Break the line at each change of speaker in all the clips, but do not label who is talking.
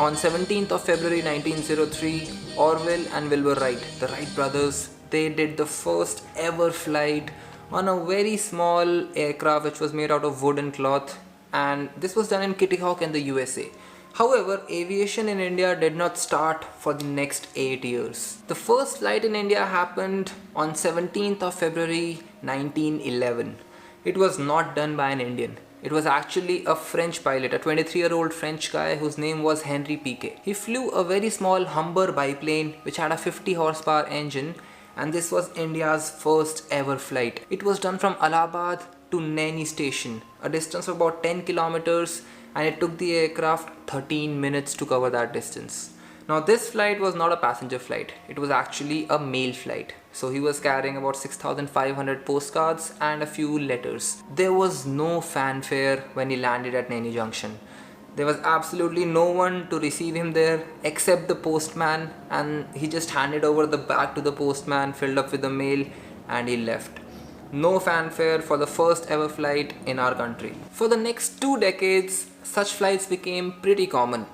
On 17th of February 1903, Orville and Wilbur Wright, the Wright brothers, they did the first ever flight on a very small aircraft which was made out of wood and cloth, and this was done in Kitty Hawk in the USA. However, aviation in India did not start for the next 8 years. The first flight in India happened on 17th of February 1911. It was not done by an Indian. It was actually a French pilot, a 23-year-old French guy whose name was Henri Piquet. He flew a very small Humber biplane which had a 50 horsepower engine, and this was India's first ever flight. It was done from Allahabad to Naini station, a distance of about 10 kilometers, and it took the aircraft 13 minutes to cover that distance. Now this flight was not a passenger flight, it was actually a mail flight. So he was carrying about 6,500 postcards and a few letters. There was no fanfare when he landed at Naini Junction. There was absolutely no one to receive him there except the postman, and he just handed over the bag to the postman filled up with the mail and he left. No fanfare for the first ever flight in our country. For the next 2 decades, such flights became pretty common.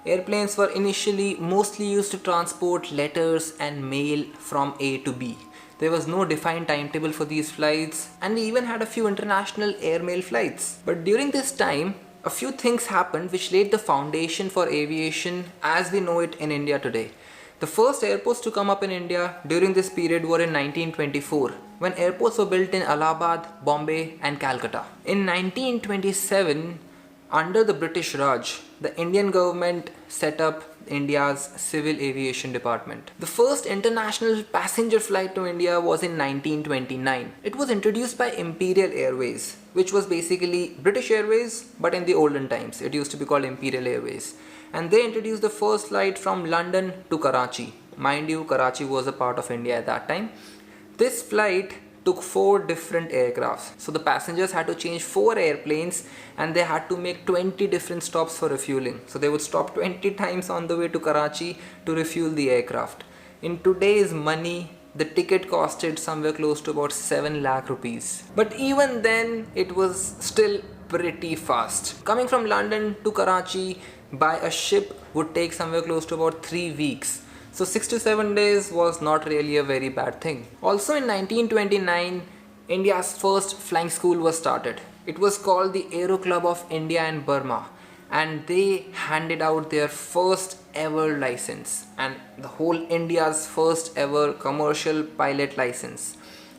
Airplanes were initially mostly used to transport letters and mail from A to B. There was no defined timetable for these flights, and we even had a few international airmail flights. But during this time, a few things happened which laid the foundation for aviation as we know it in India today. The first airports to come up in India during this period were in 1924, when airports were built in Allahabad, Bombay and Calcutta. In 1927, under the British Raj, the Indian government set up India's Civil Aviation Department. The first international passenger flight to India was in 1929. It was introduced by Imperial Airways, which was basically British Airways, but in the olden times. It used to be called Imperial Airways. And they introduced the first flight from London to Karachi. Mind you, Karachi was a part of India at that time. This flight took 4 different aircrafts. So the passengers had to change 4 airplanes and they had to make 20 different stops for refueling. So they would stop 20 times on the way to Karachi to refuel the aircraft. In today's money, the ticket costed somewhere close to about 7 lakh rupees. But even then, it was still pretty fast. Coming from London to Karachi by a ship would take somewhere close to about 3 weeks. So 6 to 7 days was not really a very bad thing. Also in 1929, India's first flying school was started. It was called the Aero Club of India and Burma, and they handed out their first ever license and the whole India's first ever commercial pilot license.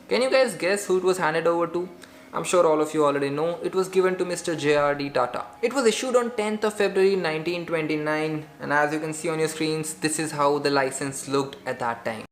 Can you guys guess who it was handed over to? I'm sure all of you already know. It was given to Mr. J.R.D. Tata. It was issued on 10th of February 1929, and as you can see on your screens, this is how the license looked at that time.